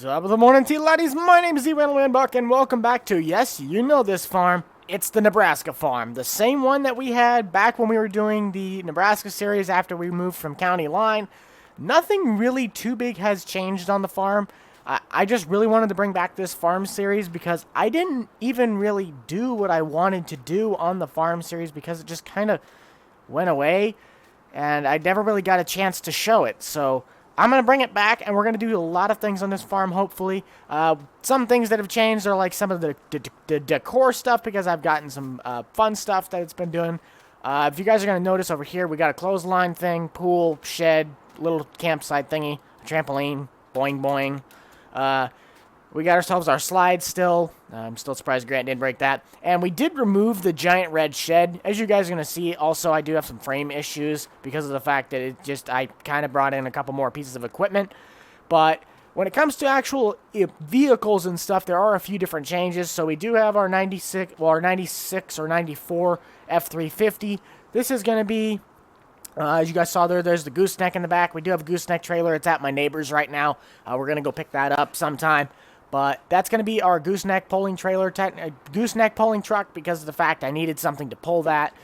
Top of the morning to you laddies, my name is Mclain Modding and welcome back to, yes, you know this farm, it's the Nebraska farm. The same one that we had back when we were doing the Nebraska series after we moved from county line. Nothing really too big has changed on the farm. I just really wanted to bring back this farm series because I didn't even really do what I wanted to do on the farm series because it just kind of went away and I never really got a chance to show it. So I'm going to bring it back, and we're going to do a lot of things on this farm, hopefully. Some things that have changed are like some of the decor stuff, because I've gotten some fun stuff that it's been doing. If you guys are going to notice over here, we got a clothesline thing, pool, shed, little campsite thingy, trampoline, boing boing. We got ourselves our slide still. I'm still surprised Grant didn't break that. And we did remove the giant red shed. As you guys are going to see, also I do have some frame issues because of the fact that I kind of brought in a couple more pieces of equipment. But when it comes to actual vehicles and stuff, there are a few different changes. So we do have our 96 or 94 F350. This is going to be, as you guys saw there's the gooseneck in the back. We do have a gooseneck trailer. It's at my neighbor's right now. We're going to go pick that up sometime. But that's going to be our gooseneck pulling trailer, gooseneck pulling truck, because of the fact I needed something to pull that.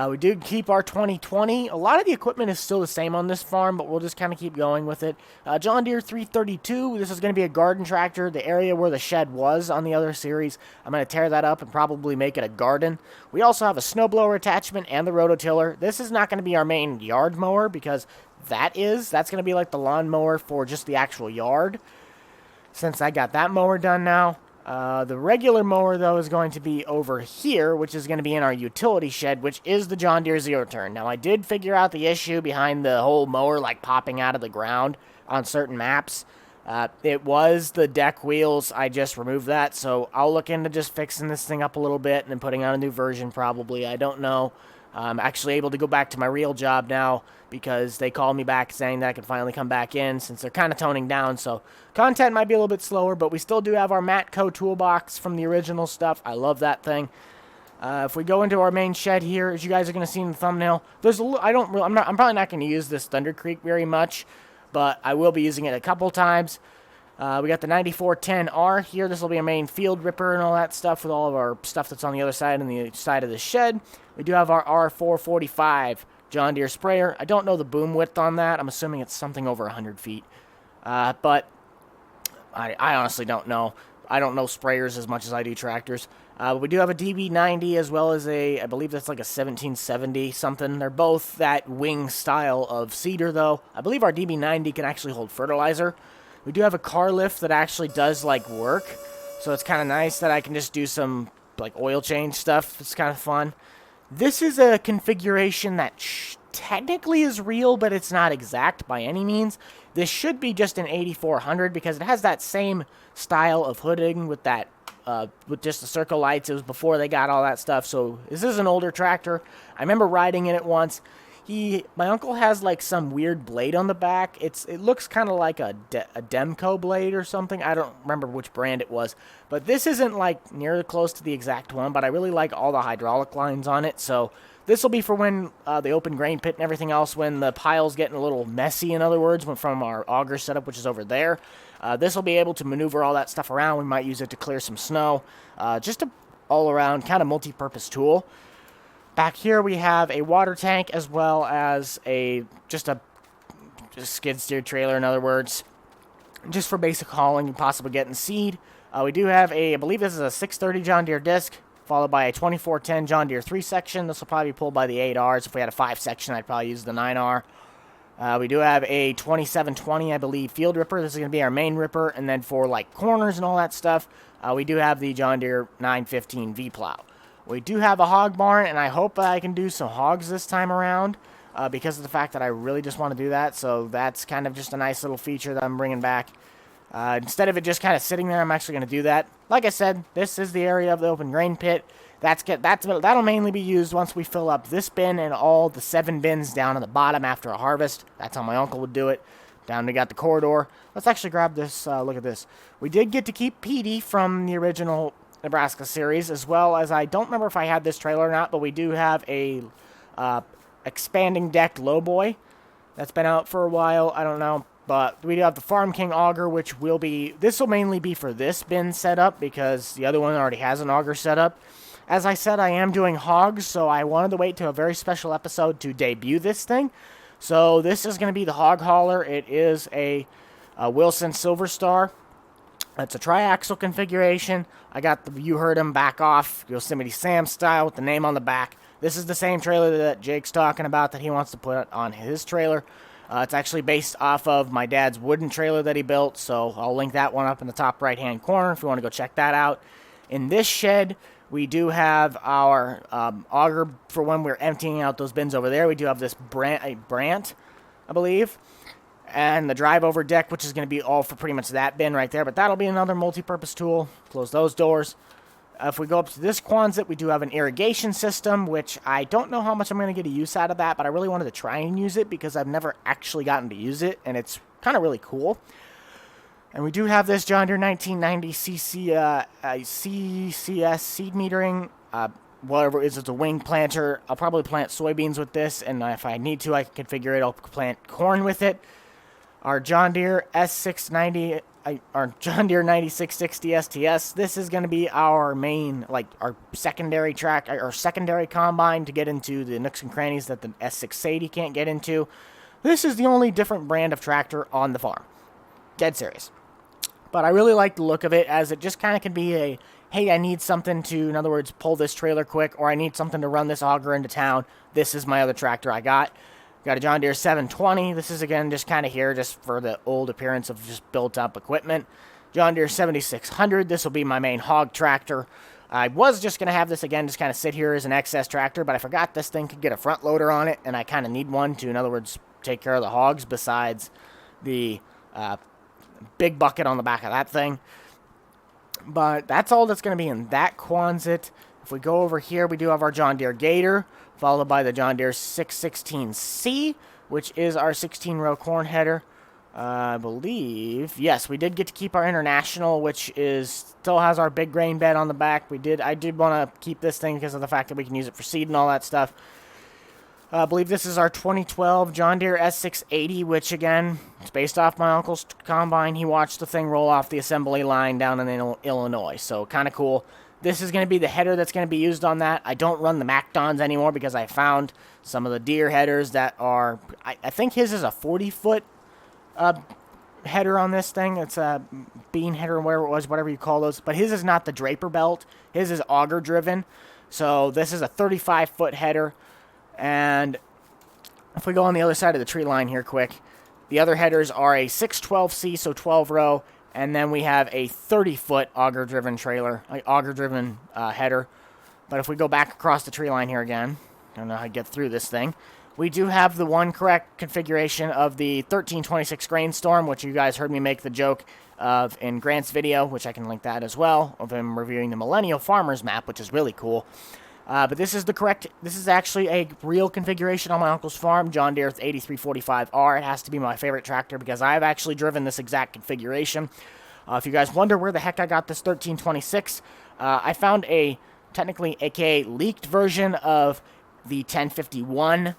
We do keep our 2020. A lot of the equipment is still the same on this farm, but we'll just kind of keep going with it. John Deere 332. This is going to be a garden tractor. The area where the shed was on the other series, I'm going to tear that up and probably make it a garden. We also have a snowblower attachment and the rototiller. This is not going to be our main yard mower because that's going to be like the lawn mower for just the actual yard, since I got that mower done now. The regular mower, though, is going to be over here, which is going to be in our utility shed, which is the John Deere Zero Turn. Now, I did figure out the issue behind the whole mower, like, popping out of the ground on certain maps. It was the deck wheels. I just removed that, so I'll look into just fixing this thing up a little bit and then putting out a new version, probably. I don't know. I'm actually able to go back to my real job now because they called me back saying that I could finally come back in since they're kind of toning down. So content might be a little bit slower, but we still do have our Matco toolbox from the original stuff. I love that thing. If we go into our main shed here, as you guys are going to see in the thumbnail, there's a little, I'm probably not going to use this Thunder Creek very much, but I will be using it a couple times. We got the 9410R here. This will be a main field ripper and all that stuff with all of our stuff that's on the other side and the side of the shed. We do have our R445 John Deere sprayer. I don't know the boom width on that. I'm assuming it's something over 100 feet. But I honestly don't know. I don't know sprayers as much as I do tractors. We do have a DB90 as well as I believe that's like a 1770 something. They're both that wing style of seeder, though. I believe our DB90 can actually hold fertilizer. We do have a car lift that actually does, like, work. So it's kind of nice that I can just do some, like, oil change stuff. It's kind of fun. This is a configuration that technically is real, but it's not exact by any means. This should be just an 8400 because it has that same style of hooding with that, with just the circle lights. It was before they got all that stuff. So this is an older tractor. I remember riding in it once. My uncle has like some weird blade on the back. It looks kind of like a Demco blade or something. I don't remember which brand it was, but this isn't like near close to the exact one. But I really like all the hydraulic lines on it. So this will be for when the open grain pit and everything else, when the pile's getting a little messy. In other words, from our auger setup, which is over there. This will be able to maneuver all that stuff around. We might use it to clear some snow. Just a all-around kind of multi-purpose tool. Back here we have a water tank as well as just a skid steer trailer, in other words, just for basic hauling and possibly getting seed. We do have I believe this is a 630 John Deere disc, followed by a 2410 John Deere 3 section. This will probably be pulled by the 8Rs. If we had a 5 section, I'd probably use the 9R. We do have a 2720, I believe, field ripper. This is going to be our main ripper, and then for like corners and all that stuff, we do have the John Deere 915 V plow. We do have a hog barn, and I hope I can do some hogs this time around because of the fact that I really just want to do that. So that's kind of just a nice little feature that I'm bringing back. Instead of it just kind of sitting there, I'm actually going to do that. Like I said, this is the area of the open grain pit. That'll mainly be used once we fill up this bin and all the 7 bins down at the bottom after a harvest. That's how my uncle would do it. Down we got the corridor. Let's actually grab this. Look at this. We did get to keep Petey from the original Nebraska series, as well as, I don't remember if I had this trailer or not, but we do have a expanding deck lowboy that's been out for a while. I don't know, But we do have the Farm King auger, which will be, this will mainly be for this bin setup because the other one already has an auger setup. As I said, I am doing hogs, so I wanted to wait to a very special episode to debut this thing. So this is going to be the hog hauler. It is a Wilson Silver Star. It's a triaxle configuration. I got the You Heard Him back off Yosemite Sam style with the name on the back. This is the same trailer that Jake's talking about that he wants to put on his trailer. It's actually based off of my dad's wooden trailer that he built, so I'll link that one up in the top right-hand corner if you want to go check that out. In this shed, we do have our auger for when we're emptying out those bins over there. We do have this Brant, I believe, and the drive-over deck, which is going to be all for pretty much that bin right there, but that'll be another multi-purpose tool. Close those doors. If we go up to this Quonset, we do have an irrigation system, which I don't know how much I'm going to get a use out of that, but I really wanted to try and use it because I've never actually gotten to use it, and it's kind of really cool. And we do have this John Deere 1990 CCS seed metering, whatever it is, it's a wing planter. I'll probably plant soybeans with this, and if I need to, I can configure it. I'll plant corn with it. Our John Deere S690, our John Deere 9660 STS. This is going to be our main, like our secondary track, our secondary combine to get into the nooks and crannies that the S680 can't get into. This is the only different brand of tractor on the farm. Dead serious. But I really like the look of it, as it just kind of can be a, hey, I need something to, in other words, pull this trailer quick, or I need something to run this auger into town. This is my other tractor I got. Got a John Deere 720. This is, again, just kind of here just for the old appearance of just built-up equipment. John Deere 7600. This will be my main hog tractor. I was just going to have this, again, just kind of sit here as an excess tractor, but I forgot this thing could get a front loader on it, and I kind of need one to, in other words, take care of the hogs besides the big bucket on the back of that thing. But that's all that's going to be in that Quonset. If we go over here, we do have our John Deere Gator, followed by the John Deere 616C, which is our 16-row corn header. I believe, yes, we did get to keep our International, which is still has our big grain bed on the back. I did want to keep this thing because of the fact that we can use it for seed and all that stuff. I believe this is our 2012 John Deere S680, which, again, it's based off my uncle's combine. He watched the thing roll off the assembly line down in Illinois, so kind of cool. This is going to be the header that's going to be used on that. I don't run the Mclains anymore because I found some of the Deere headers that are, I think his is a 40-foot header on this thing. It's a bean header or whatever it was, whatever you call those. But his is not the Draper belt. His is auger driven. So this is a 35-foot header. And if we go on the other side of the tree line here quick, the other headers are a 612C, so 12 row. And then we have a 30-foot auger-driven trailer, auger-driven header. But if we go back across the tree line here again, I don't know how to get through this thing. We do have the one correct configuration of the 1326 grain storm, which you guys heard me make the joke of in Grant's video, which I can link that as well, of him reviewing the Millennial Farmers map, which is really cool. But this is the correct, this is actually a real configuration on my uncle's farm, John Deere 8345R. It has to be my favorite tractor because I've actually driven this exact configuration. If you guys wonder where the heck I got this 1326, I found a, technically, aka leaked version of the 1051.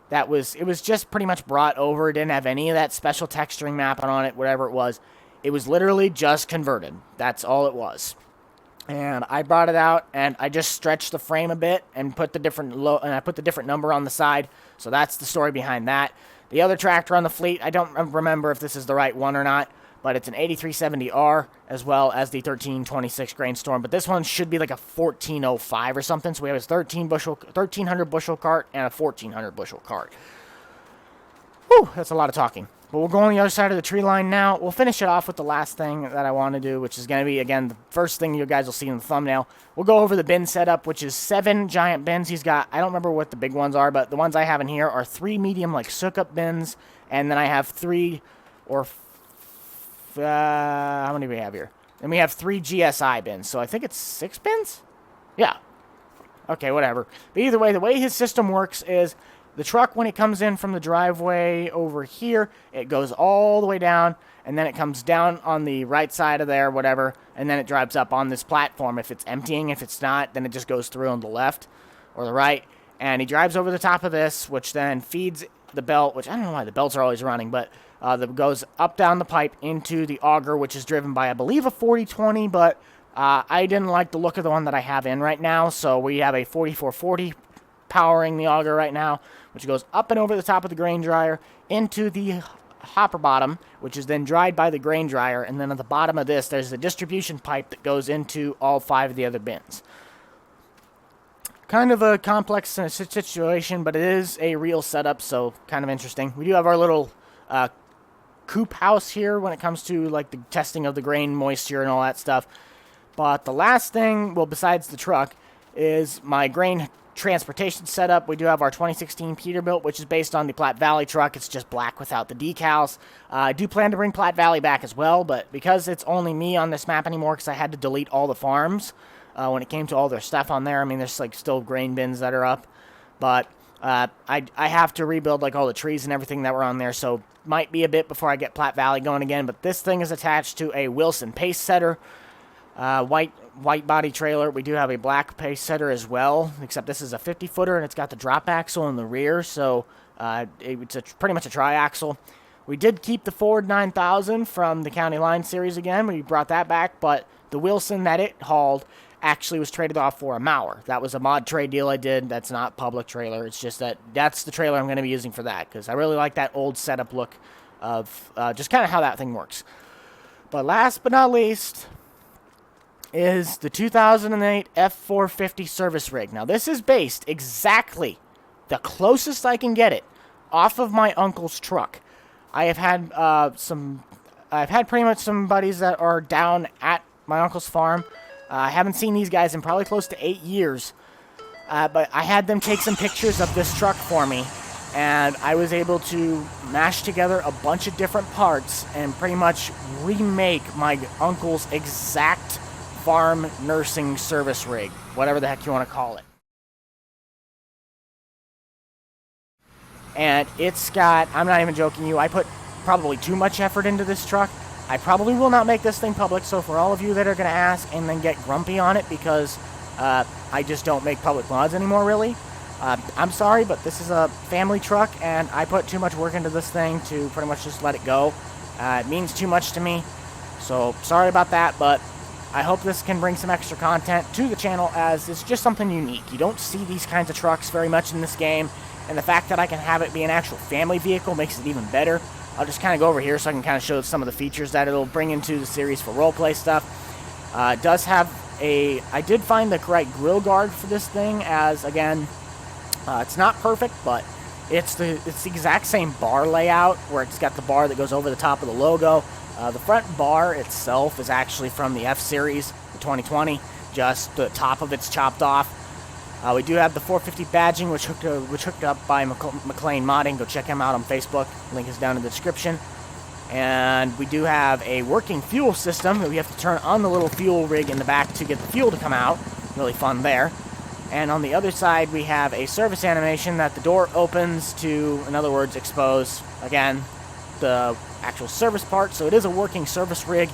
It was just pretty much brought over. It didn't have any of that special texturing map on it, whatever it was. It was literally just converted. That's all it was. And I brought it out, and I just stretched the frame a bit and put the different number on the side. So that's the story behind that. The other tractor on the fleet, I don't remember if this is the right one or not, but it's an 8370R as well as the 1326 grain storm. But this one should be like a 1405 or something. So we have a 1300 bushel cart and a 1400 bushel cart. Whew, that's a lot of talking. But we'll go on the other side of the tree line now. We'll finish it off with the last thing that I want to do, which is going to be, again, the first thing you guys will see in the thumbnail. We'll go over the bin setup, which is 7 giant bins. He's got, I don't remember what the big ones are, but the ones I have in here are 3 medium, like, soak-up bins, and then I have 3 or, how many do we have here? And we have 3 GSI bins, so I think it's 6 bins? Yeah. Okay, whatever. But either way, the way his system works is the truck, when it comes in from the driveway over here, it goes all the way down, and then it comes down on the right side of there, whatever, and then it drives up on this platform. If it's emptying, if it's not, then it just goes through on the left or the right, and he drives over the top of this, which then feeds the belt, which I don't know why the belts are always running, but that goes up down the pipe into the auger, which is driven by, I believe, a 4020, but I didn't like the look of the one that I have in right now, so we have a 4440 powering the auger right now, which goes up and over the top of the grain dryer into the hopper bottom, which is then dried by the grain dryer, and then at the bottom of this, there's a distribution pipe that goes into all 5 of the other bins. Kind of a complex situation, but it is a real setup, so kind of interesting. We do have our little coop house here when it comes to like the testing of the grain moisture and all that stuff. But the last thing, well, besides the truck, is my grain transportation setup. We do have our 2016 Peterbilt, which is based on the Platte Valley truck. It's just black without the decals. I do plan to bring Platte Valley back as well, but because it's only me on this map anymore, because I had to delete all the farms when it came to all their stuff on there. I mean, there's like still grain bins that are up, but I have to rebuild like all the trees and everything that were on there, so might be a bit before I get Platte Valley going again. But this thing is attached to a Wilson pace setter, white body trailer. We do have a black pace setter as well, except this is a 50-footer and it's got the drop axle in the rear, so it's pretty much a tri-axle. We did keep the Ford 9000 from the County Line series again. We brought that back, but the Wilson that it hauled actually was traded off for a Mauer. That was a mod trade deal I did. That's not public trailer. It's just that's the trailer I'm going to be using for that, because I really like that old setup look of just kind of how that thing works. But last but not least is the 2008 F450 service rig. Now this is based exactly, the closest I can get it, off of my uncle's truck. I've had pretty much some buddies that are down at my uncle's farm. I haven't seen these guys in probably close to 8 years, but I had them take some pictures of this truck for me, and I was able to mash together a bunch of different parts and pretty much remake my uncle's exact farm nursing service rig, whatever the heck you want to call it. And it's got, I'm not even joking you, I put probably too much effort into this truck. I probably will not make this thing public, so for all of you that are going to ask and then get grumpy on it because I just don't make public mods anymore, really, I'm sorry, but this is a family truck, and I put too much work into this thing to pretty much just let it go. It means too much to me, so sorry about that, but I hope this can bring some extra content to the channel, as it's just something unique. You don't see these kinds of trucks very much in this game, and the fact that I can have it be an actual family vehicle makes it even better. I'll just kind of go over here so I can kind of show some of the features that it'll bring into the series for roleplay stuff. It does have I did find the correct grill guard for this thing, as again, it's not perfect, but it's the exact same bar layout, where it's got the bar that goes over the top of the logo. The front bar itself is actually from the F series, the 2020, just the top of it's chopped off. We do have the 450 badging, which hooked up by Mclain Modding. Go check him out on Facebook. Link is down in the description. And we do have a working fuel system that we have to turn on the little fuel rig in the back to get the fuel to come out. Really fun there. And on the other side, we have a service animation that the door opens to, in other words, expose, again, the actual service part. So it is a working service rig.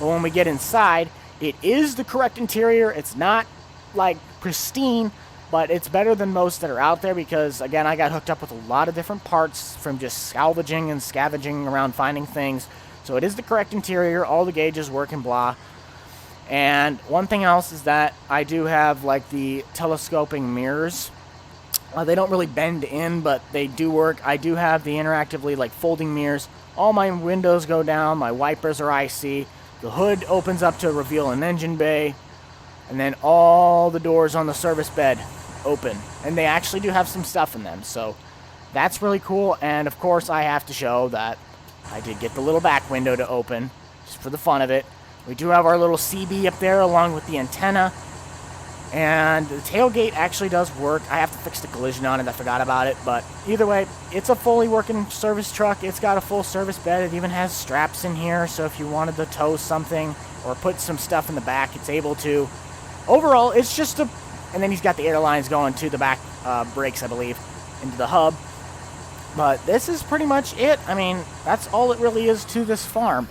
But when we get inside, it is the correct interior. It's not like pristine, but it's better than most that are out there, because again, I got hooked up with a lot of different parts from just salvaging and scavenging around finding things. So it is the correct interior, all the gauges work and blah. And one thing else is that I do have like the telescoping mirrors. They don't really bend in, but they do work. I do have the interactively like folding mirrors. All my windows go down, my wipers are icy, the hood opens up to reveal an engine bay, and then all the doors on the service bed open. And they actually do have some stuff in them, so that's really cool. And of course, I have to show that I did get the little back window to open, just for the fun of it. We do have our little CB up there along with the antenna. And the tailgate actually does work. I have to fix the collision on it, I forgot about it. But either way, it's a fully working service truck. It's got a full service bed. It even has straps in here, so if you wanted to tow something or put some stuff in the back, it's able to. Overall, it's just a... And then he's got the airlines going to the back brakes, I believe, into the hub. But this is pretty much it. I mean, that's all it really is to this farm.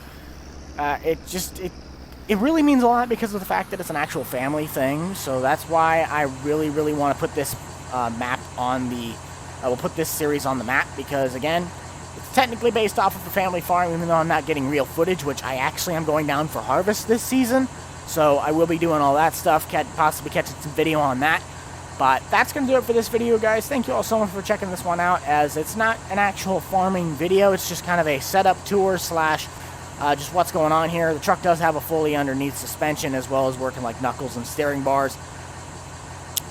It really means a lot because of the fact that it's an actual family thing. So that's why I really, really want to put this map on the... we'll put this series on the map, because, again, It's technically based off of a family farm, even though I'm not getting real footage, which I actually am going down for harvest this season. So I will be doing all that stuff, possibly catching some video on that. But that's going to do it for this video, guys. Thank you all so much for checking this one out, as it's not an actual farming video. It's just kind of a setup tour slash just what's going on here. The truck does have a fully underneath suspension, as well as working like knuckles and steering bars.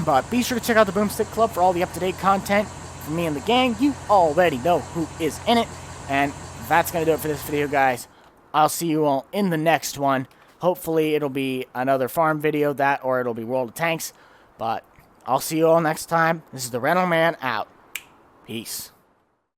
But be sure to check out the Boomstick Club for all the up-to-date content from me and the gang. You already know who is in it. And that's going to do it for this video, guys. I'll see you all in the next one. Hopefully it'll be another farm video, or it'll be World of Tanks. But I'll see you all next time. This is the Rental Man out. Peace.